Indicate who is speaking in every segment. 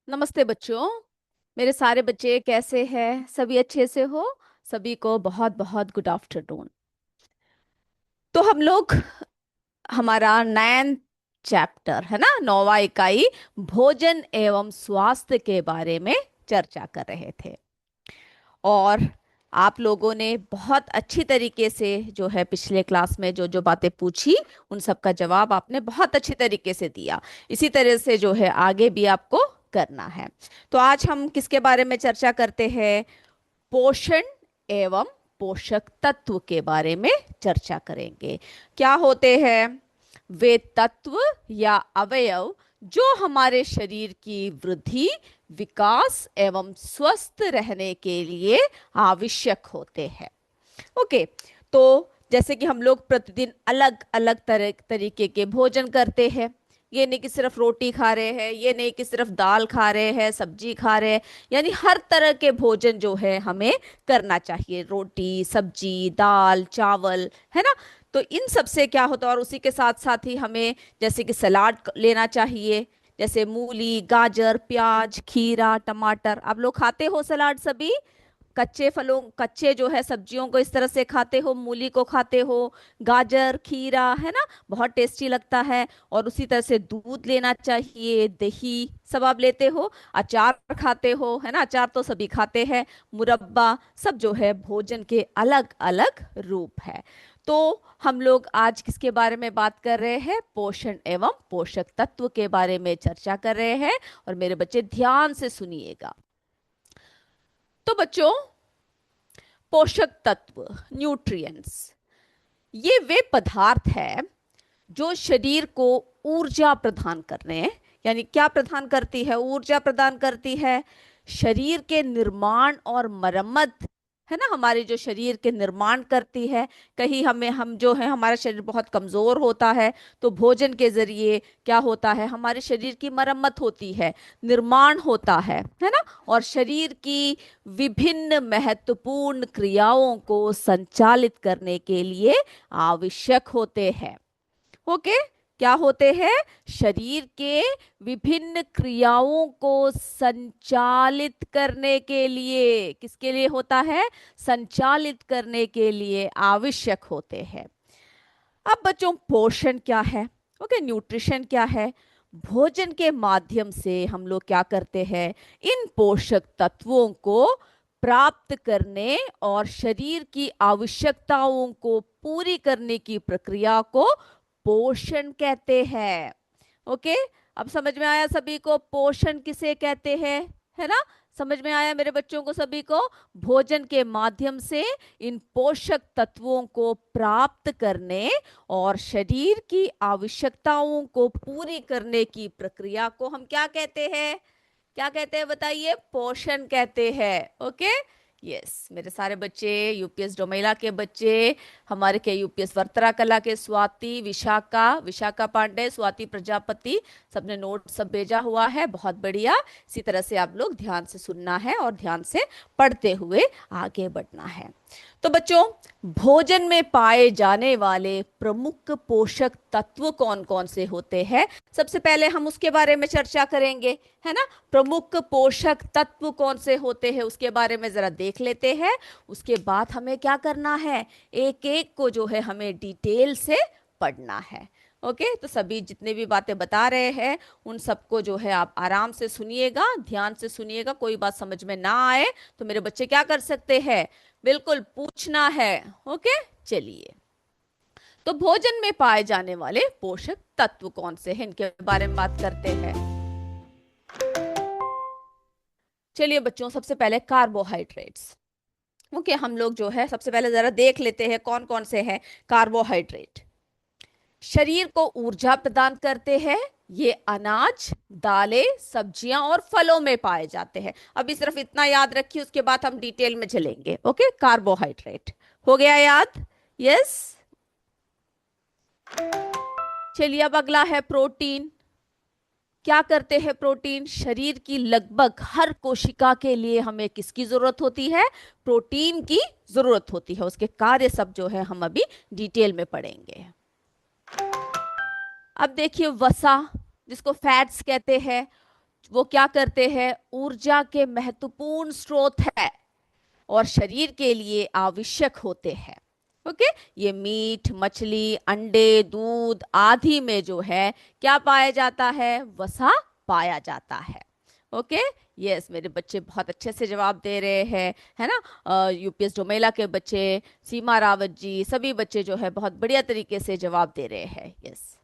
Speaker 1: नमस्ते बच्चों। मेरे सारे बच्चे कैसे हैं? सभी अच्छे से हो? सभी को बहुत बहुत गुड आफ्टरनून। तो हम लोग हमारा 9th चैप्टर है ना, 9वां इकाई भोजन एवं स्वास्थ्य के बारे में चर्चा कर रहे थे। और आप लोगों ने बहुत अच्छी तरीके से जो है पिछले क्लास में जो जो बातें पूछी उन सब का जवाब आपने बहुत अच्छी तरीके से दिया। इसी तरह से जो है आगे भी आपको करना है। तो आज हम किसके बारे में चर्चा करते हैं? पोषण एवं पोषक तत्व के बारे में चर्चा करेंगे। क्या होते हैं वे तत्व या अवयव जो हमारे शरीर की वृद्धि, विकास एवं स्वस्थ रहने के लिए आवश्यक होते हैं। ओके। तो जैसे कि हम लोग प्रतिदिन अलग अलग तरीके के भोजन करते हैं। ये नहीं कि सिर्फ रोटी खा रहे हैं, ये नहीं कि सिर्फ दाल खा रहे हैं, सब्जी खा रहे हैं। यानी हर तरह के भोजन जो है हमें करना चाहिए। रोटी, सब्जी, दाल, चावल, है ना। तो इन सब से क्या होता है, और उसी के साथ साथ ही हमें जैसे कि सलाद लेना चाहिए। जैसे मूली, गाजर, प्याज, खीरा, टमाटर। आप लोग खाते हो सलाद सभी? कच्चे फलों, कच्चे जो है सब्जियों को इस तरह से खाते हो? मूली को खाते हो, गाजर, खीरा, है ना, बहुत टेस्टी लगता है। और उसी तरह से दूध लेना चाहिए, दही सब आप लेते हो। अचार खाते हो, है ना, अचार तो सभी खाते हैं। मुरब्बा, सब जो है भोजन के अलग अलग रूप है। तो हम लोग आज किसके बारे में बात कर रहे हैं? पोषण एवं पोषक तत्व के बारे में चर्चा कर रहे हैं। और मेरे बच्चे ध्यान से सुनिएगा। तो बच्चों, पोषक तत्व, न्यूट्रिएंट्स, ये वे पदार्थ है जो शरीर को ऊर्जा प्रदान करने, यानी क्या प्रदान करती है? ऊर्जा प्रदान करती है। शरीर के निर्माण और मरम्मत, है ना, हमारे जो शरीर के निर्माण करती है। कहीं हमें हम जो है हमारा शरीर बहुत कमजोर होता है, तो भोजन के जरिए क्या होता है, हमारे शरीर की मरम्मत होती है, निर्माण होता है ना। और शरीर की विभिन्न महत्वपूर्ण क्रियाओं को संचालित करने के लिए आवश्यक होते हैं। ओके। क्या होते हैं? शरीर के विभिन्न क्रियाओं को संचालित करने के लिए, किसके लिए होता है? संचालित करने के लिए आवश्यक होते हैं। अब बच्चों, पोषण क्या है? ओके, न्यूट्रिशन क्या है? भोजन के माध्यम से हम लोग क्या करते हैं? इन पोषक तत्वों को प्राप्त करने और शरीर की आवश्यकताओं को पूरी करने की प्रक्रिया को पोषण कहते हैं। ओके। अब समझ में आया सभी को पोषण किसे कहते हैं? है ना। समझ में आया मेरे बच्चों को सभी को? भोजन के माध्यम से इन पोषक तत्वों को प्राप्त करने और शरीर की आवश्यकताओं को पूरी करने की प्रक्रिया को हम क्या कहते हैं? क्या कहते हैं बताइए? पोषण कहते हैं। ओके। यस, मेरे सारे बच्चे, यूपीएस डोमेला के बच्चे, हमारे के यूपीएस वर्तरा कला के स्वाति, विशाखा, विशाखा पांडे, स्वाति प्रजापति, सबने नोट सब भेजा हुआ है। बहुत बढ़िया। इसी तरह से आप लोग ध्यान से सुनना है और ध्यान से पढ़ते हुए आगे बढ़ना है। तो बच्चों, भोजन में पाए जाने वाले प्रमुख पोषक तत्व कौन कौन से होते हैं, सबसे पहले हम उसके बारे में चर्चा करेंगे, है ना। प्रमुख पोषक तत्व कौन से होते हैं उसके बारे में जरा देख लेते हैं। उसके बाद हमें क्या करना है? एक एक को जो है हमें डिटेल से पढ़ना है। ओके। तो सभी जितने भी बातें बता रहे हैं उन सबको जो है आप आराम से सुनिएगा, ध्यान से सुनिएगा। कोई बात समझ में ना आए तो मेरे बच्चे क्या कर सकते हैं? बिल्कुल पूछना है। ओके। चलिए, तो भोजन में पाए जाने वाले पोषक तत्व कौन से हैं, इनके बारे में बात करते हैं। चलिए बच्चों, सबसे पहले कार्बोहाइड्रेट्स। ओके, हम लोग जो है सबसे पहले जरा देख लेते हैं कौन कौन से हैं कार्बोहाइड्रेट। शरीर को ऊर्जा प्रदान करते हैं। ये अनाज, दालें, सब्जियां और फलों में पाए जाते हैं। अभी सिर्फ इतना याद रखिए, उसके बाद हम डिटेल में चलेंगे। ओके, कार्बोहाइड्रेट हो गया याद? यस। चलिए, अब अगला है प्रोटीन। क्या करते हैं प्रोटीन? शरीर की लगभग हर कोशिका के लिए हमें किसकी जरूरत होती है? प्रोटीन की जरूरत होती है। उसके कार्य सब जो है हम अभी डिटेल में पढ़ेंगे। अब देखिए वसा, जिसको फैट्स कहते हैं। वो क्या करते हैं, ऊर्जा के महत्वपूर्ण स्रोत है और शरीर के लिए आवश्यक होते हैं। ओके, ये मीट, मछली, अंडे, दूध आदि में जो है क्या पाया जाता है, वसा पाया जाता है। ओके, यस, मेरे बच्चे बहुत अच्छे से जवाब दे रहे हैं, है ना। यूपीएस डोमेला के बच्चे, सीमा रावत जी, सभी बच्चे जो है बहुत बढ़िया तरीके से जवाब दे रहे हैं। यस,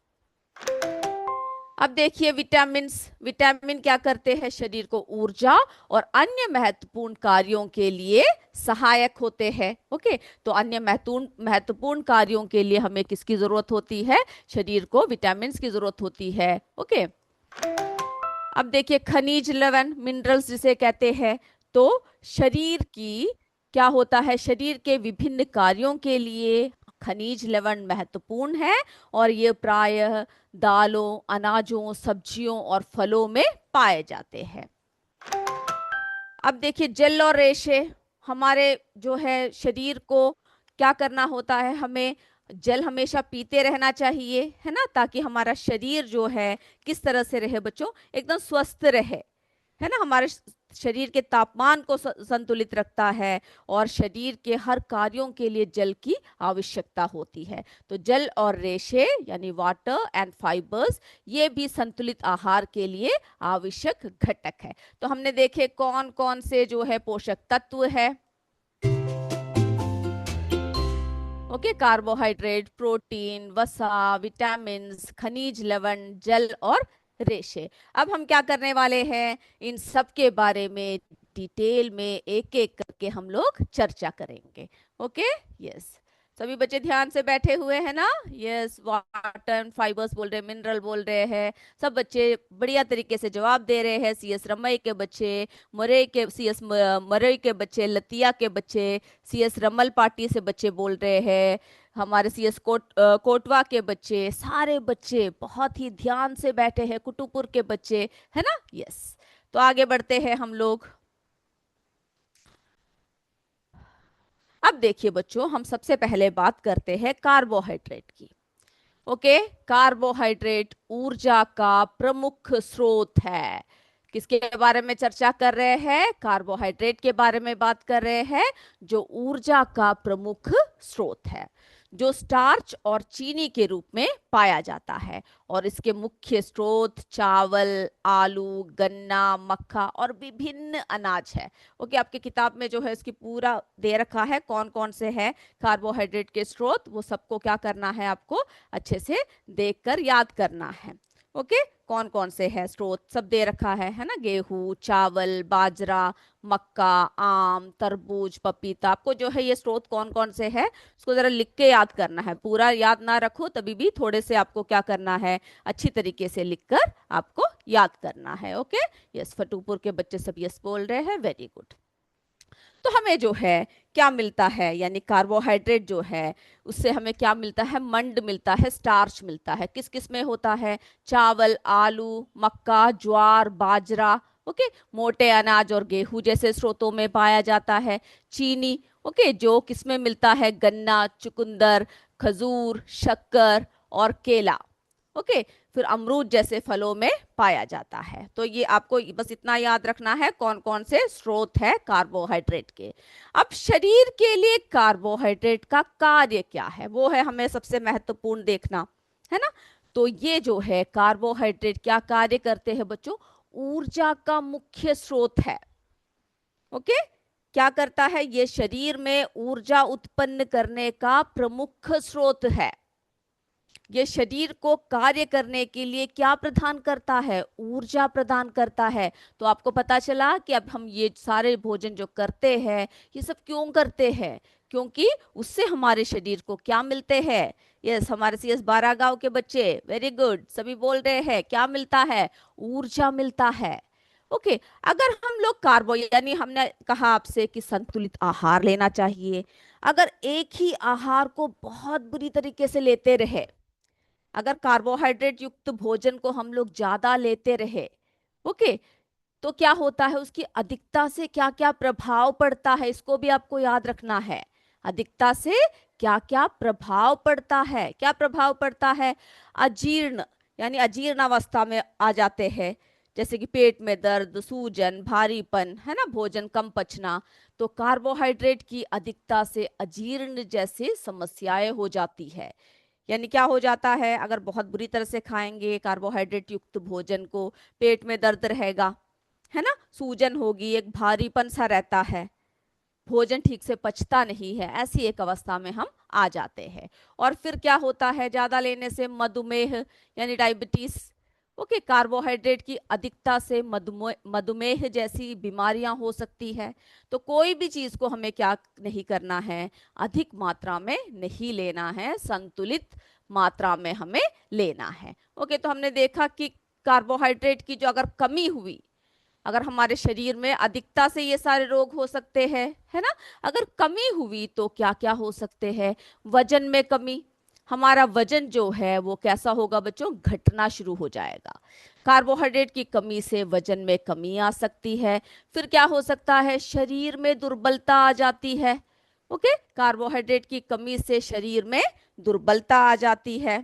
Speaker 1: अब देखिए विटामिन्स। विटामिन क्या करते हैं, शरीर को ऊर्जा और अन्य महत्वपूर्ण कार्यों के लिए सहायक होते हैं। ओके, तो अन्य महत्वपूर्ण महत्वपूर्ण कार्यों के लिए हमें किसकी जरूरत होती है, शरीर को विटामिन्स की जरूरत होती है। ओके, अब देखिए खनिज लवण, मिनरल्स जिसे कहते हैं, तो शरीर की क्या होता है, शरीर के विभिन्न कार्यों के लिए खनिज लवण महत्वपूर्ण है और ये प्रायः दालों, अनाजों, सब्जियों और फलों में पाए जाते हैं। अब देखिए जल और रेशे, हमारे जो है शरीर को क्या करना होता है, हमें जल हमेशा पीते रहना चाहिए, है ना, ताकि हमारा शरीर जो है किस तरह से रहे बच्चों, एकदम स्वस्थ रहे, है ना। हमारे शरीर के तापमान को संतुलित रखता है और शरीर के हर कार्यों के लिए जल की आवश्यकता होती है। तो जल और रेशे यानी वाटर एंड फाइबर्स, ये भी संतुलित आहार के लिए आवश्यक घटक है। तो हमने देखे कौन कौन से जो है पोषक तत्व है। ओके, कार्बोहाइड्रेट, प्रोटीन, वसा, विटामिन्स, खनिज लवण, जल और रेशे। अब हम क्या करने वाले हैं, इन सब के बारे में डिटेल में एक एक करके हम लोग चर्चा करेंगे। ओके, यस, सभी बच्चे ध्यान से बैठे हुए हैं ना। यस, वाटर फाइबर्स बोल रहे हैं, मिनरल बोल रहे हैं, सब बच्चे बढ़िया तरीके से जवाब दे रहे हैं। सीएस रमई के बच्चे, मरई के सीएस मरई के बच्चे, लतिया के बच्चे, सीएस रमल पार्टी से बच्चे बोल रहे हैं, हमारे सीएस कोटवा के बच्चे, सारे बच्चे बहुत ही ध्यान से बैठे हैं, कुटुपुर के बच्चे, है ना। यस, तो आगे बढ़ते हैं हम लोग। अब देखिए बच्चों, हम सबसे पहले बात करते हैं कार्बोहाइड्रेट की। ओके, कार्बोहाइड्रेट ऊर्जा का प्रमुख स्रोत है। किसके बारे में चर्चा कर रहे हैं, कार्बोहाइड्रेट के बारे में बात कर रहे हैं, जो ऊर्जा का प्रमुख स्रोत है, जो स्टार्च और चीनी के रूप में पाया जाता है। और इसके मुख्य स्रोत चावल, आलू, गन्ना, मक्का और विभिन्न अनाज है। ओके, आपकी किताब में जो है इसकी पूरा दे रखा है कौन कौन से है कार्बोहाइड्रेट के स्रोत, वो सबको क्या करना है, आपको अच्छे से देखकर याद करना है। ओके, कौन कौन से है स्रोत सब दे रखा है ना, गेहूं, चावल, बाजरा, मक्का, आम, तरबूज, पपीता, आपको जो है ये स्रोत कौन कौन से है उसको जरा लिख के याद करना है। पूरा याद ना रखो तभी भी थोड़े से आपको क्या करना है, अच्छी तरीके से लिखकर आपको याद करना है। ओके, यस, फटूपुर के बच्चे सब यस बोल रहे हैं, वेरी गुड। तो हमें जो है क्या मिलता है, यानी कार्बोहाइड्रेट जो है उससे हमें क्या मिलता है, मंड मिलता है, स्टार्च मिलता है। किस किस में होता है, चावल, आलू, मक्का, ज्वार, बाजरा, ओके, मोटे अनाज और गेहूं जैसे स्रोतों में पाया जाता है। चीनी, ओके, जो किस में मिलता है, गन्ना, चुकंदर, खजूर, शक्कर और केला। ओके, फिर अमरूद जैसे फलों में पाया जाता है। तो ये आपको बस इतना याद रखना है कौन कौन से स्रोत है कार्बोहाइड्रेट के। अब शरीर के लिए कार्बोहाइड्रेट का कार्य क्या है, वो है हमें सबसे महत्वपूर्ण देखना, है ना। तो ये जो है कार्बोहाइड्रेट क्या कार्य करते हैं बच्चों, ऊर्जा का मुख्य स्रोत है। ओके, क्या करता है, ये शरीर में ऊर्जा उत्पन्न करने का प्रमुख स्रोत है। ये शरीर को कार्य करने के लिए क्या प्रदान करता है, ऊर्जा प्रदान करता है। तो आपको पता चला कि अब हम ये सारे भोजन जो करते हैं ये सब क्यों करते हैं, क्योंकि उससे हमारे शरीर को क्या मिलते हैं। यस, हमारे सीएस 12 गांव के बच्चे वेरी गुड, सभी बोल रहे हैं क्या मिलता है, ऊर्जा मिलता है। ओके, अगर हम लोग कार्बो यानी हमने कहा आपसे कि संतुलित आहार लेना चाहिए, अगर एक ही आहार को बहुत बुरी तरीके से लेते रहे, अगर कार्बोहाइड्रेट युक्त भोजन को हम लोग ज्यादा लेते रहे, ओके, तो क्या होता है, उसकी अधिकता से क्या क्या प्रभाव पड़ता है, इसको भी आपको याद रखना है। अधिकता से क्या क्या प्रभाव पड़ता है, क्या प्रभाव पड़ता है, अजीर्ण यानी अजीर्ण अवस्था में आ जाते हैं। जैसे कि पेट में दर्द, सूजन, भारीपन, है ना, भोजन कम पचना। तो कार्बोहाइड्रेट की अधिकता से अजीर्ण जैसी समस्याएं हो जाती है। यानी क्या हो जाता है, अगर बहुत बुरी तरह से खाएंगे कार्बोहाइड्रेट युक्त भोजन को, पेट में दर्द रहेगा, है ना, सूजन होगी, एक भारीपन सा रहता है, भोजन ठीक से पचता नहीं है, ऐसी एक अवस्था में हम आ जाते हैं। और फिर क्या होता है, ज्यादा लेने से मधुमेह यानी डायबिटीज। ओके, कार्बोहाइड्रेट की अधिकता से मधुमेह मधुमेह जैसी बीमारियां हो सकती है। तो कोई भी चीज को हमें क्या नहीं करना है, अधिक मात्रा में नहीं लेना है, संतुलित मात्रा में हमें लेना है। ओके, तो हमने देखा कि कार्बोहाइड्रेट की जो अगर कमी हुई, अगर हमारे शरीर में अधिकता से ये सारे रोग हो सकते हैं, है ना। अगर कमी हुई तो क्या क्या हो सकते हैं, वजन में कमी, हमारा वजन जो है वो कैसा होगा बच्चों, घटना शुरू हो जाएगा। कार्बोहाइड्रेट की कमी से वजन में कमी आ सकती है। फिर क्या हो सकता है, शरीर में दुर्बलता आ जाती है। ओके, कार्बोहाइड्रेट की कमी से शरीर में दुर्बलता आ जाती है।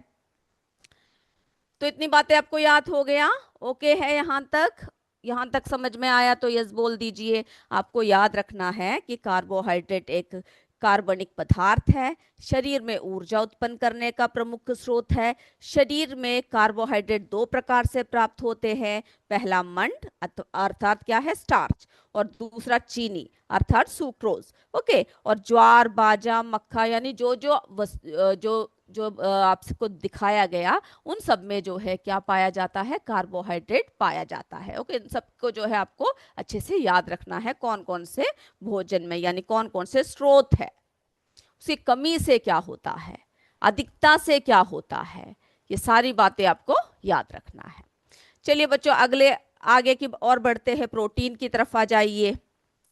Speaker 1: तो इतनी बातें आपको याद हो गया, ओके है यहां तक? यहां तक समझ में आया तो यस बोल दीजिए। आपको याद रखना है कि कार्बोहाइड्रेट एक कार्बनिक पदार्थ है, शरीर में ऊर्जा उत्पन्न करने का प्रमुख स्रोत है। शरीर में कार्बोहाइड्रेट दो प्रकार से प्राप्त होते हैं, पहला मंड अर्थात क्या है, स्टार्च, और दूसरा चीनी अर्थात सुक्रोज। ओके, और ज्वार, बाजरा, मक्का यानी जो जो जो जो आपको दिखाया गया, उन सब में जो है क्या पाया जाता है, कार्बोहाइड्रेट पाया जाता है। ओके, इन सबको जो है आपको अच्छे से याद रखना है, कौन कौन से भोजन में यानी कौन कौन से स्रोत है, उसकी कमी से क्या होता है, अधिकता से क्या होता है, ये सारी बातें आपको याद रखना है। चलिए बच्चों, अगले आगे की और बढ़ते हैं, प्रोटीन की तरफ आ जाइए।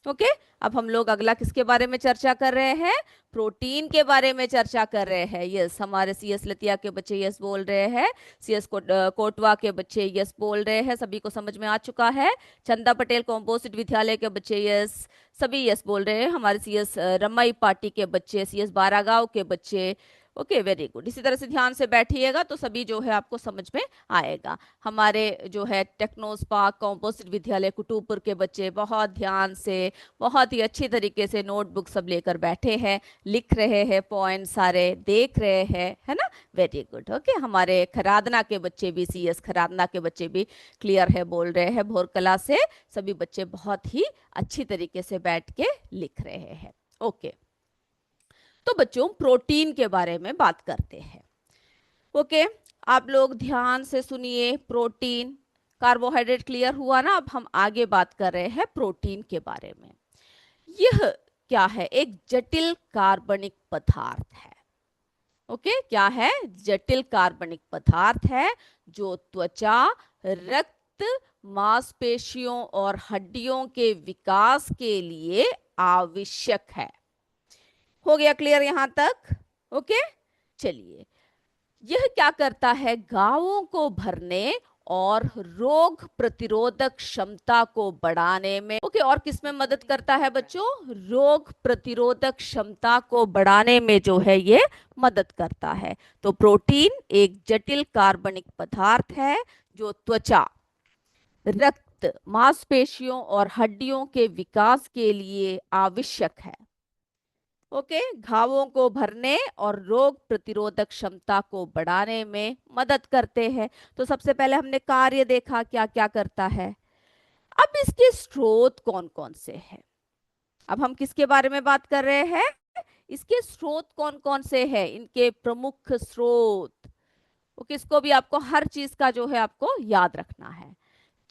Speaker 1: ओके, अब हम लोग अगला किसके बारे में चर्चा कर रहे हैं, प्रोटीन के बारे में चर्चा कर रहे हैं। यस, हमारे सीएस लतिया के बच्चे यस बोल रहे हैं, सीएस कोटवा के बच्चे यस बोल रहे हैं, सभी को समझ में आ चुका है। चंदा पटेल कॉम्पोजिट विद्यालय के बच्चे यस, सभी यस बोल रहे हैं। हमारे सीएस रमई पार्टी के बच्चे, सीएस बारागांव के बच्चे, ओके वेरी गुड। इसी तरह से ध्यान से बैठिएगा तो सभी जो है आपको समझ में आएगा। हमारे जो है टेक्नोस पार्क कॉम्पोजिट विद्यालय कुटुपुर के बच्चे बहुत ध्यान से, बहुत ही अच्छी तरीके से नोटबुक सब लेकर बैठे हैं, लिख रहे हैं, पॉइंट सारे देख रहे हैं, है ना, वेरी गुड। ओके, हमारे खरादना के बच्चे भी, सीएस खरादना के बच्चे भी क्लियर है बोल रहे हैं, भोरकला से सभी बच्चे बहुत ही अच्छी तरीके से बैठ के लिख रहे हैं। ओके, तो बच्चों प्रोटीन के बारे में बात करते हैं। ओके, आप लोग ध्यान से सुनिए। प्रोटीन, कार्बोहाइड्रेट क्लियर हुआ ना, अब हम आगे बात कर रहे हैं प्रोटीन के बारे में। यह क्या है, एक जटिल कार्बनिक पदार्थ है। ओके, क्या है, जटिल कार्बनिक पदार्थ है जो त्वचा, रक्त, मांसपेशियों और हड्डियों के विकास के लिए आवश्यक है। हो गया क्लियर यहां तक? ओके, चलिए, यह क्या करता है, घावों को भरने और रोग प्रतिरोधक क्षमता को बढ़ाने में, ओके, और किस में मदद करता है बच्चों, रोग प्रतिरोधक क्षमता को बढ़ाने में जो है ये मदद करता है। तो प्रोटीन एक जटिल कार्बनिक पदार्थ है जो त्वचा, रक्त, मांसपेशियों और हड्डियों के विकास के लिए आवश्यक है। ओके, घावों को भरने और रोग प्रतिरोधक क्षमता को बढ़ाने में मदद करते हैं। तो सबसे पहले हमने कार्य देखा, क्या क्या करता है। अब इसके स्रोत कौन कौन से हैं, अब हम किसके बारे में बात कर रहे हैं, इसके स्रोत कौन कौन से हैं, इनके प्रमुख स्रोत। ओके, इसको भी आपको हर चीज का जो है आपको याद रखना है।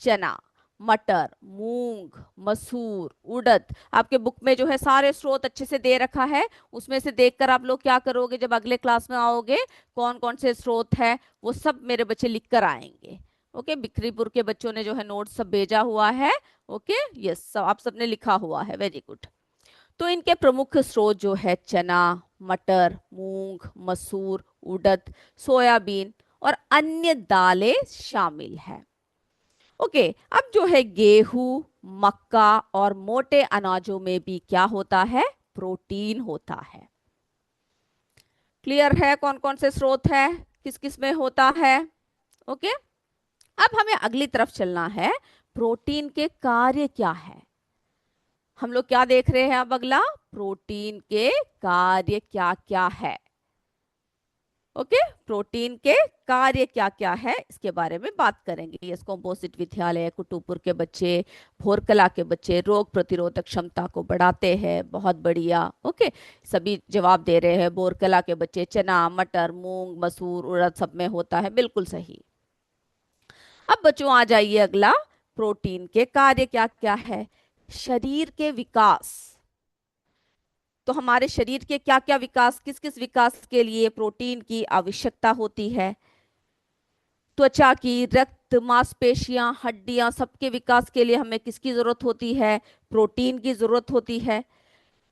Speaker 1: चना, मटर, मूंग, मसूर, उड़द, आपके बुक में जो है सारे स्रोत अच्छे से दे रखा है, उसमें से देखकर आप लोग क्या करोगे, जब अगले क्लास में आओगे कौन कौन से स्रोत है वो सब मेरे बच्चे लिख कर आएंगे। ओके, बिक्रीपुर के बच्चों ने जो है नोट सब भेजा हुआ है। ओके, यस, सब आप सबने लिखा हुआ है, वेरी गुड। तो इनके प्रमुख स्रोत जो है चना, मटर, मूंग, मसूर, उड़द, सोयाबीन और अन्य दालें शामिल है। ओके, अब जो है गेहूं, मक्का और मोटे अनाजों में भी क्या होता है, प्रोटीन होता है। क्लियर है कौन कौन से स्रोत है, किस किस में होता है। ओके, अब हमें अगली तरफ चलना है, प्रोटीन के कार्य क्या है। हम लोग क्या देख रहे हैं अब अगला, प्रोटीन के कार्य क्या क्या है। ओके, प्रोटीन के कार्य क्या क्या है इसके बारे में बात करेंगे। यस, कॉम्पोजिट विद्यालय कुटुपुर के बच्चे, भोरकला के बच्चे रोग प्रतिरोधक क्षमता को बढ़ाते हैं, बहुत बढ़िया। ओके, सभी जवाब दे रहे हैं। भोरकला के बच्चे चना, मटर, मूंग, मसूर, उड़द सब में होता है, बिल्कुल सही। अब बच्चों आ जाइए अगला, प्रोटीन के कार्य क्या क्या है। शरीर के विकास, तो हमारे शरीर के क्या क्या विकास, किस किस विकास के लिए प्रोटीन की आवश्यकता होती है। त्वचा की, रक्त, मांसपेशियां, हड्डियां, सबके विकास के लिए हमें किसकी जरूरत होती है, प्रोटीन की जरूरत होती है।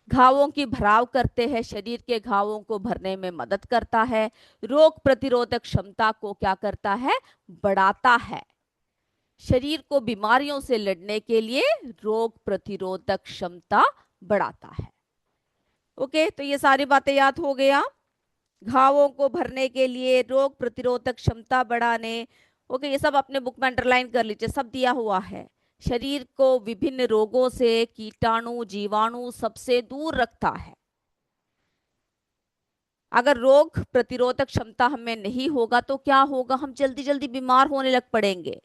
Speaker 1: घावों की भराव करते हैं, शरीर के घावों को भरने में मदद करता है। रोग प्रतिरोधक क्षमता को क्या करता है, बढ़ाता है। शरीर को बीमारियों से लड़ने के लिए रोग प्रतिरोधक क्षमता बढ़ाता है। ओके, तो ये सारी बातें याद हो गया। घावों को भरने के लिए, रोग प्रतिरोधक क्षमता बढ़ाने। ओके, ये सब अपने बुक में अंडरलाइन कर लीजिए, सब दिया हुआ है। शरीर को विभिन्न रोगों से, कीटाणु, जीवाणु सबसे दूर रखता है। अगर रोग प्रतिरोधक क्षमता हमें नहीं होगा तो क्या होगा, हम जल्दी जल्दी बीमार होने लग पड़ेंगे,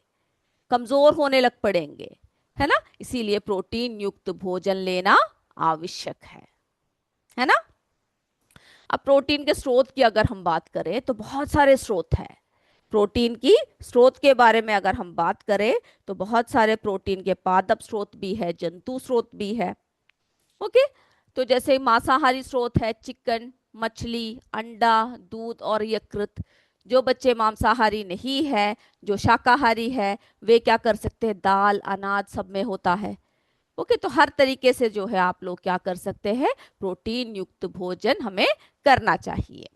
Speaker 1: कमजोर होने लग पड़ेंगे, है ना। इसीलिए प्रोटीन युक्त भोजन लेना आवश्यक है ना। अब प्रोटीन के स्रोत की अगर हम बात करें तो बहुत सारे स्रोत हैं। प्रोटीन की स्रोत के बारे में अगर हम बात करें तो बहुत सारे प्रोटीन के पादप स्रोत भी है, जंतु स्रोत भी है। ओके, तो जैसे मांसाहारी स्रोत है, चिकन, मछली, अंडा, दूध और यकृत। जो बच्चे मांसाहारी नहीं है, जो शाकाहारी है, वे क्या कर सकते हैं, दाल, अनाज सब में होता है। ओके, तो हर तरीके से जो है आप लोग क्या कर सकते हैं, प्रोटीन युक्त भोजन हमें करना चाहिए।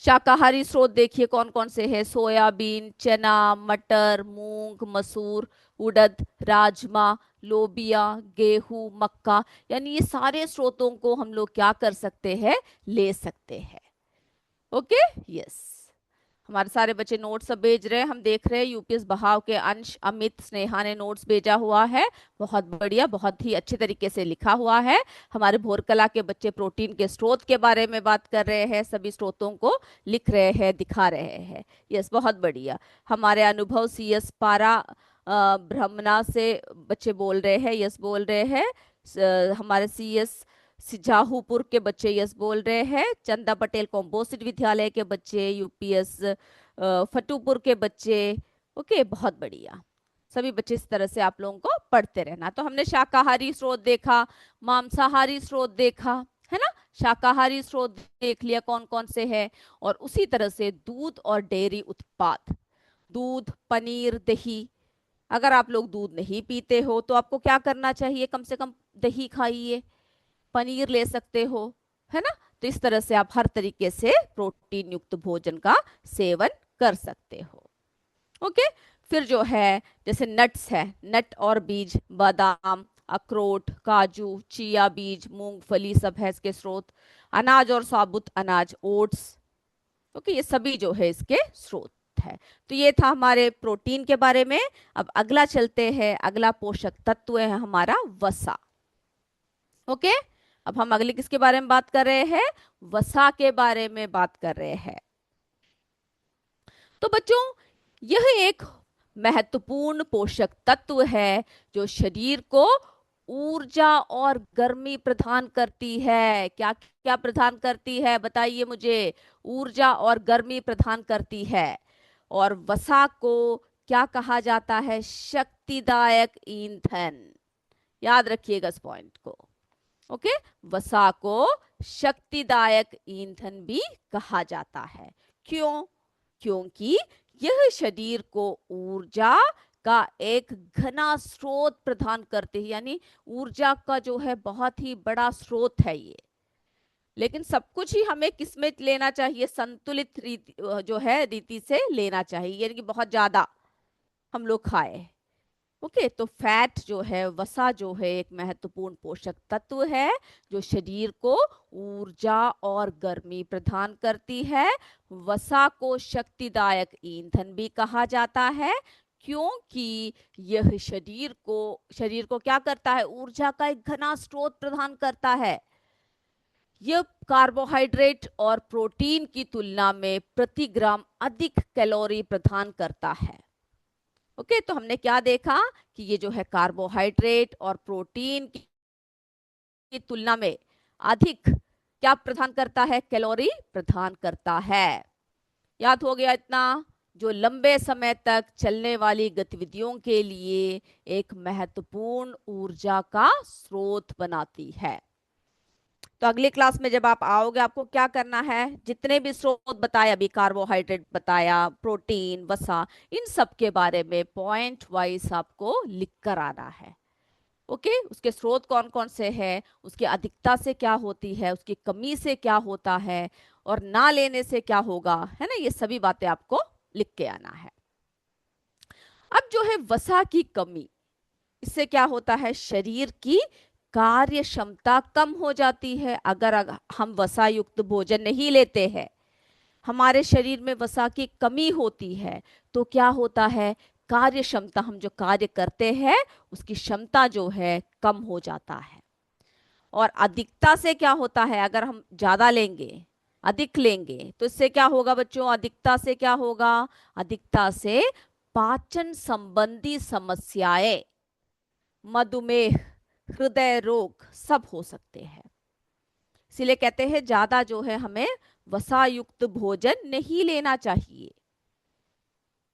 Speaker 1: शाकाहारी स्रोत देखिए कौन कौन से हैं, सोयाबीन, चना, मटर, मूंग, मसूर, उड़द, राजमा, लोबिया, गेहूं, मक्का। यानी ये सारे स्रोतों को हम लोग क्या कर सकते हैं, ले सकते हैं। Okay, yes. हमारे सारे बच्चे नोट्स सब भेज रहे हैं, हम देख रहे हैं। यूपीएस बहाव के अंश, अमित, स्नेहा ने नोट्स भेजा हुआ है, बहुत बढ़िया, बहुत ही अच्छे तरीके से लिखा हुआ है। हमारे भोरकला के बच्चे प्रोटीन के स्रोत के बारे में बात कर रहे हैं, सभी स्रोतों को लिख रहे हैं, दिखा रहे हैं। यस, बहुत बढ़िया। हमारे अनुभव सीएस पारा ब्रह्मना से बच्चे बोल रहे हैं, यस बोल रहे हैं। हमारे सीएस सिजाहूपुर के बच्चे यस बोल रहे हैं। चंदा पटेल कॉम्पोजिट विद्यालय के बच्चे, यूपीएस फतूपुर के बच्चे। ओके, बहुत बढ़िया। सभी बच्चे इस तरह से आप लोगों को पढ़ते रहना। तो हमने शाकाहारी स्रोत देखा, मांसाहारी स्रोत देखा, है ना। शाकाहारी स्रोत देख लिया कौन कौन से हैं, और उसी तरह से दूध और डेयरी उत्पाद, दूध, पनीर, दही। अगर आप लोग दूध नहीं पीते हो तो आपको क्या करना चाहिए, कम से कम दही खाइए, पनीर ले सकते हो, है ना। तो इस तरह से आप हर तरीके से प्रोटीन युक्त भोजन का सेवन कर सकते हो। ओके, फिर जो है जैसे नट्स है, नट और बीज, बादाम, अखरोट, काजू, चिया बीज, मूंगफली सब है इसके स्रोत। अनाज और साबुत अनाज, ओट्स। ओके, ये सभी जो है इसके स्रोत है। तो ये था हमारे प्रोटीन के बारे में। अब अगला चलते हैं, अगला पोषक तत्व है हमारा वसा। ओके, अब हम अगले किसके बारे में बात कर रहे हैं, वसा के बारे में बात कर रहे हैं। तो बच्चों, यह एक महत्वपूर्ण पोषक तत्व है जो शरीर को ऊर्जा और गर्मी प्रदान करती है। क्या क्या प्रदान करती है, बताइए मुझे। ऊर्जा और गर्मी प्रदान करती है। और वसा को क्या कहा जाता है, शक्तिदायक ईंधन। याद रखिएगा इस पॉइंट को। ओके, वसा को शक्तिदायक ईंधन भी कहा जाता है। क्यों, क्योंकि यह शरीर को ऊर्जा का एक घना स्रोत प्रदान करते हैं। यानी ऊर्जा का जो है बहुत ही बड़ा स्रोत है ये। लेकिन सब कुछ ही हमें किसमें लेना चाहिए, संतुलित रीति जो है रीति से लेना चाहिए, यानी कि बहुत ज्यादा हम लोग खाए। ओके, तो फैट जो है, वसा जो है, एक महत्वपूर्ण पोषक तत्व है जो शरीर को ऊर्जा और गर्मी प्रदान करती है। वसा को शक्तिदायक ईंधन भी कहा जाता है, क्योंकि यह शरीर को क्या करता है, ऊर्जा का एक घना स्रोत प्रदान करता है। यह कार्बोहाइड्रेट और प्रोटीन की तुलना में प्रति ग्राम अधिक कैलोरी प्रदान करता है। ओके, तो हमने क्या देखा कि ये जो है कार्बोहाइड्रेट और प्रोटीन की तुलना में अधिक क्या प्रदान करता है, कैलोरी प्रदान करता है। याद हो गया इतना? जो लंबे समय तक चलने वाली गतिविधियों के लिए एक महत्वपूर्ण ऊर्जा का स्रोत बनाती है। तो अगली क्लास में जब आप आओगे, आपको क्या करना है, जितने भी स्रोत बताए, अभी कार्बोहाइड्रेट बताया, प्रोटीन, वसा, इन सब के बारे में पॉइंट वाइज आपको लिख कर आना है। ओके, उसके स्रोत कौन कौन से हैं, उसकी अधिकता से क्या होती है, उसकी कमी से क्या होता है, और ना लेने से क्या होगा, है ना, ये सभी बातें आपको लिख के आना है। अब जो है वसा की कमी, इससे क्या होता है, शरीर की कार्य क्षमता कम हो जाती है। अगर हम वसा युक्त भोजन नहीं लेते हैं, हमारे शरीर में वसा की कमी होती है, तो क्या होता है, कार्य क्षमता, हम जो कार्य करते हैं उसकी क्षमता जो है कम हो जाता है। और अधिकता से क्या होता है, अगर हम ज्यादा लेंगे, अधिक लेंगे, तो इससे क्या होगा बच्चों, अधिकता से क्या होगा, अधिकता से पाचन संबंधी समस्याएं, मधुमेह, हृदय रोग सब हो सकते हैं। इसीलिए कहते हैं ज्यादा जो है हमें वसा युक्त भोजन नहीं लेना चाहिए।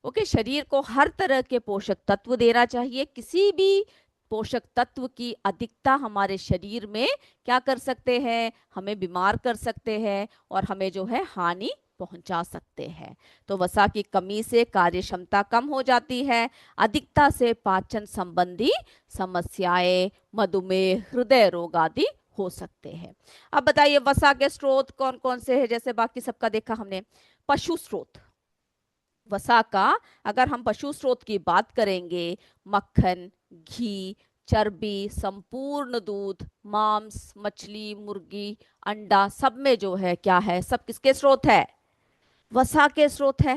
Speaker 1: ओके, शरीर को हर तरह के पोषक तत्व देना चाहिए। किसी भी पोषक तत्व की अधिकता हमारे शरीर में क्या कर सकते हैं, हमें बीमार कर सकते हैं और हमें जो है हानि पहुंचा सकते हैं। तो वसा की कमी से कार्य क्षमता कम हो जाती है, अधिकता से पाचन संबंधी समस्याएं, मधुमेह, हृदय रोग आदि हो सकते हैं। अब बताइए वसा के स्रोत कौन कौन से हैं, जैसे बाकी सबका देखा हमने। पशु स्रोत, वसा का अगर हम पशु स्रोत की बात करेंगे, मक्खन, घी, चर्बी, संपूर्ण दूध, मांस, मछली, मुर्गी, अंडा, सब में जो है क्या है, सब किसके स्रोत है, वसा के स्रोत है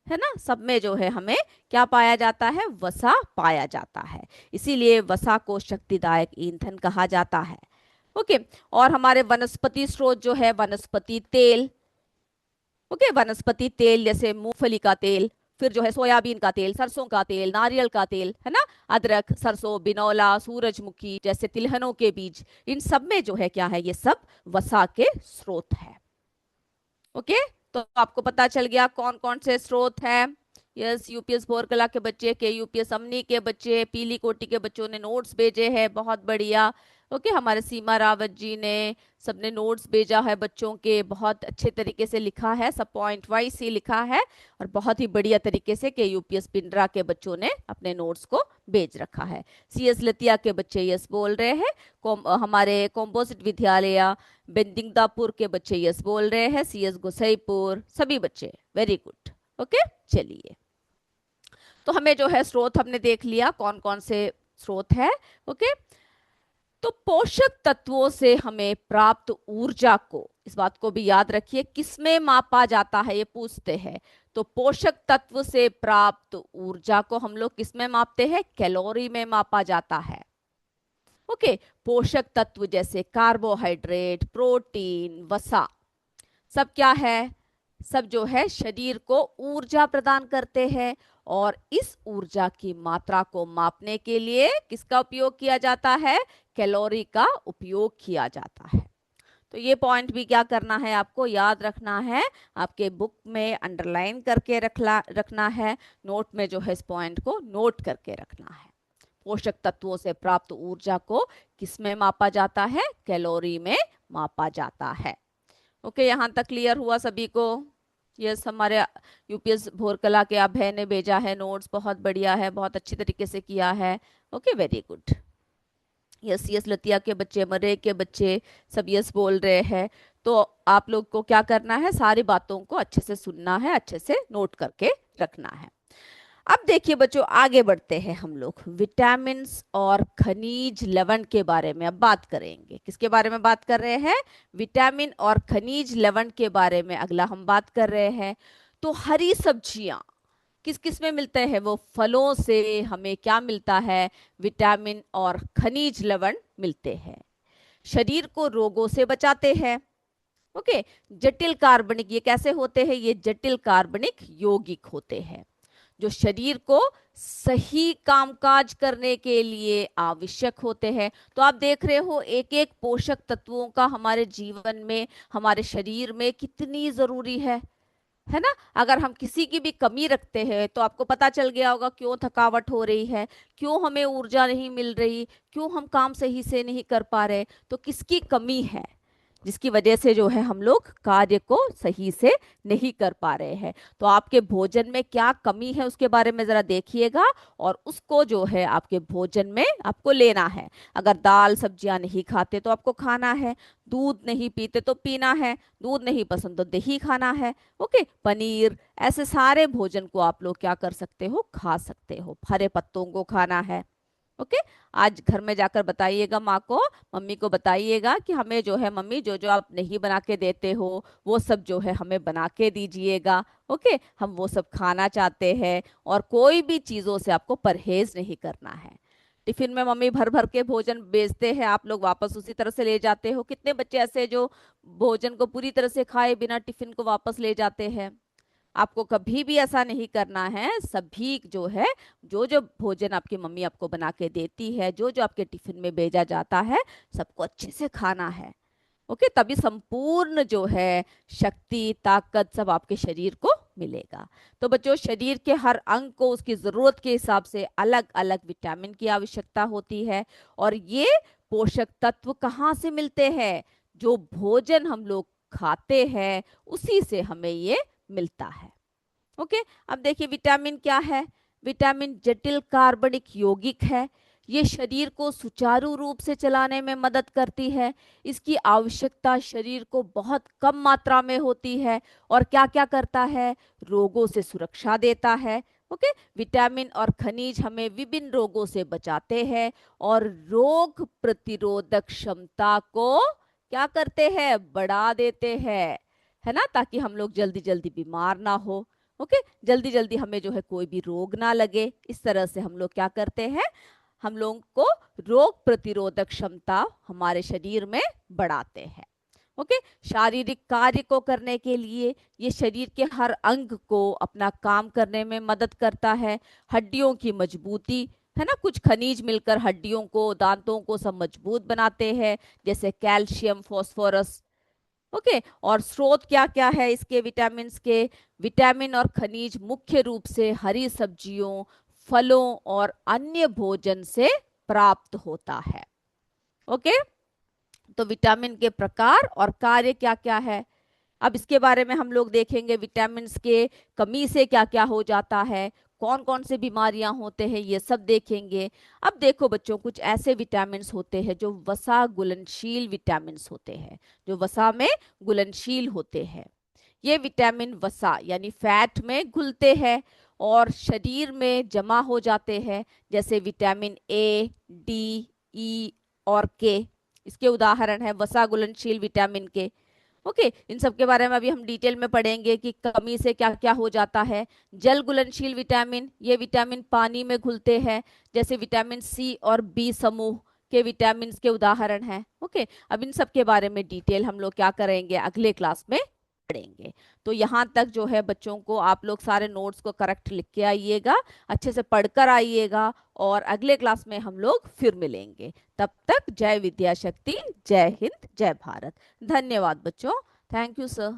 Speaker 1: ना। सब में जो है हमें क्या पाया जाता है, वसा पाया जाता है। इसीलिए वसा को शक्तिदायक ईंधन कहा जाता है। ओके, और हमारे वनस्पति स्रोत जो है, वनस्पति तेल। ओके, वनस्पति तेल जैसे मूंगफली का तेल, फिर जो है सोयाबीन का तेल, सरसों का तेल, नारियल का तेल, है ना, अदरक, सरसों, बिनौला, सूरजमुखी जैसे तिलहनों के बीज, इन सब में जो है क्या है, ये सब वसा के स्रोत है। ओके, तो आपको पता चल गया कौन कौन से स्रोत हैं। यस, यूपीएस भोरकला के बच्चे, के यूपीएस अमनी के बच्चे, पीली कोटी के बच्चों ने नोट्स भेजे हैं, बहुत बढ़िया। ओके, हमारे सीमा रावत जी ने, सबने नोट्स भेजा है बच्चों के, बहुत अच्छे तरीके से लिखा है, सब पॉइंट वाइज ही लिखा है, और बहुत ही बढ़िया तरीके से के यूपीएस पिंडरा के बच्चों ने अपने नोट्स को भेज रखा है। सीएस लतिया के बच्चे यस बोल रहे हैं। हमारे कॉम्पोजिट विद्यालय बेंदिंगदापुर के बच्चे यस बोल रहे हैं, सीएस गोसाईपुर, सभी बच्चे वेरी गुड। ओके, चलिए, तो हमें जो है स्रोत हमने देख लिया कौन कौन से स्रोत है। ओके, तो पोषक तत्वों से हमें प्राप्त ऊर्जा को, इस बात को भी याद रखिए, किसमें मापा जाता है, ये पूछते हैं। तो पोषक तत्व से प्राप्त ऊर्जा को हम लोग किसमें मापते हैं, कैलोरी में मापा जाता है। ओके, पोषक तत्व जैसे कार्बोहाइड्रेट, प्रोटीन, वसा, सब क्या है, सब जो है शरीर को ऊर्जा प्रदान करते हैं। और इस ऊर्जा की मात्रा को मापने के लिए किसका उपयोग किया जाता है, कैलोरी का उपयोग किया जाता है। तो ये पॉइंट भी क्या करना है, आपको याद रखना है, आपके बुक में अंडरलाइन करके रखना है, नोट में जो है इस पॉइंट को नोट करके रखना है। पोषक तत्वों से प्राप्त ऊर्जा को किसमें मापा जाता है, कैलोरी में मापा जाता है। ओके, यहाँ तक क्लियर हुआ सभी को। यस, हमारे यूपीएस भोरकला के अभय ने भेजा है नोट्स, बहुत बढ़िया है, बहुत अच्छी तरीके से किया है। Okay, very good. Yes, yes, लतिया के बच्चे, मरे के बच्चे सब यस बोल रहे हैं। तो आप लोग को क्या करना है, सारी बातों को अच्छे से सुनना है, अच्छे से नोट करके रखना है। अब देखिए बच्चों, आगे बढ़ते हैं हम लोग विटामिन्स और खनिज लवण के बारे में अब बात करेंगे। किसके बारे में बात कर रहे हैं? विटामिन और खनिज लवण के बारे में अगला हम बात कर रहे हैं। तो हरी सब्जियां किस किस में मिलते हैं? वो फलों से हमें क्या मिलता है? विटामिन और खनिज लवण मिलते हैं। शरीर को रोगों से बचाते हैं। ओके। जटिल कार्बनिक, ये कैसे होते हैं? ये जटिल कार्बनिक यौगिक होते हैं जो शरीर को सही कामकाज करने के लिए आवश्यक होते हैं। तो आप देख रहे हो एक एक पोषक तत्वों का हमारे जीवन में, हमारे शरीर में कितनी जरूरी है ना। अगर हम किसी की भी कमी रखते हैं तो आपको पता चल गया होगा क्यों थकावट हो रही है, क्यों हमें ऊर्जा नहीं मिल रही, क्यों हम काम सही से नहीं कर पा रहे। तो किसकी कमी है जिसकी वजह से जो है हम लोग कार्य को सही से नहीं कर पा रहे हैं? तो आपके भोजन में क्या कमी है उसके बारे में जरा देखिएगा, और उसको जो है आपके भोजन में आपको लेना है। अगर दाल सब्जियां नहीं खाते तो आपको खाना है, दूध नहीं पीते तो पीना है, दूध नहीं पसंद तो दही खाना है। ओके, पनीर, ऐसे सारे भोजन को आप लोग क्या कर सकते हो? खा सकते हो। हरे पत्तों को खाना है। ओके। आज घर में जाकर बताइएगा माँ को, मम्मी को बताइएगा कि हमें जो है मम्मी जो जो आप नहीं बना के देते हो वो सब जो है हमें बना के दीजिएगा। ओके, हम वो सब खाना चाहते हैं, और कोई भी चीज़ों से आपको परहेज नहीं करना है। टिफिन में मम्मी भर भर के भोजन बेचते हैं, आप लोग वापस उसी तरह से ले जाते हो। कितने बच्चे ऐसे हैं जो भोजन को पूरी तरह से खाए बिना टिफिन को वापस ले जाते हैं? आपको कभी भी ऐसा नहीं करना है। सभी जो है, जो जो भोजन आपकी मम्मी आपको बना के देती है, जो जो आपके टिफिन में भेजा जाता है, सबको अच्छे से खाना है। ओके, तभी संपूर्ण जो है शक्ति ताकत सब आपके शरीर को मिलेगा। तो बच्चों, शरीर के हर अंग को उसकी जरूरत के हिसाब से अलग अलग विटामिन की आवश्यकता होती है। और ये पोषक तत्व कहाँ से मिलते हैं? जो भोजन हम लोग खाते हैं उसी से हमें ये मिलता है। ओके। अब देखिए विटामिन क्या है? विटामिन जटिल कार्बनिक यौगिक है। ये शरीर को सुचारू रूप से चलाने में मदद करती है। इसकी आवश्यकता शरीर को बहुत कम मात्रा में होती है। और क्या क्या करता है? रोगों से सुरक्षा देता है। ओके। विटामिन और खनिज हमें विभिन्न रोगों से बचाते हैं और रोग प्रतिरोधक क्षमता को क्या करते हैं? बढ़ा देते हैं, है ना, ताकि हम लोग जल्दी जल्दी बीमार ना हो। ओके, जल्दी जल्दी हमें जो है कोई भी रोग ना लगे। इस तरह से हम लोग क्या करते हैं? हम लोगों को रोग प्रतिरोधक क्षमता हमारे शरीर में बढ़ाते हैं। ओके। शारीरिक कार्य को करने के लिए ये शरीर के हर अंग को अपना काम करने में मदद करता है। हड्डियों की मजबूती, है ना, कुछ खनिज मिलकर हड्डियों को, दांतों को सब मजबूत बनाते हैं, जैसे कैल्शियम, फास्फोरस। ओके। और स्रोत क्या क्या है इसके विटामिन के? विटामिन और खनिज मुख्य रूप से हरी सब्जियों, फलों और अन्य भोजन से प्राप्त होता है। ओके। तो विटामिन के प्रकार और कार्य क्या क्या है, अब इसके बारे में हम लोग देखेंगे। विटामिन के कमी से क्या क्या हो जाता है, कौन कौन से बीमारियां होते हैं, ये सब देखेंगे। अब देखो बच्चों, कुछ ऐसे विटामिन होते हैं जो वसा घुलनशील विटामिन होते हैं, जो वसा में घुलनशील होते हैं। ये विटामिन वसा यानी फैट में घुलते हैं और शरीर में जमा हो जाते हैं, जैसे विटामिन ए, डी, ई और के। इसके उदाहरण है वसा घुलनशील विटामिन के। ओके। इन सब के बारे में अभी हम डिटेल में पढ़ेंगे कि कमी से क्या क्या हो जाता है। जल घुलनशील विटामिन, ये विटामिन पानी में घुलते हैं, जैसे विटामिन सी और बी समूह के विटामिन के उदाहरण हैं। ओके। अब इन सब के बारे में डिटेल हम लोग क्या करेंगे? अगले क्लास में पढ़ेंगे। तो यहाँ तक जो है बच्चों को आप लोग सारे नोट्स को करेक्ट लिख के आइएगा, अच्छे से पढ़कर आइएगा, और अगले क्लास में हम लोग फिर मिलेंगे। तब तक जय विद्या शक्ति, जय हिंद, जय भारत। धन्यवाद बच्चों। Thank you sir.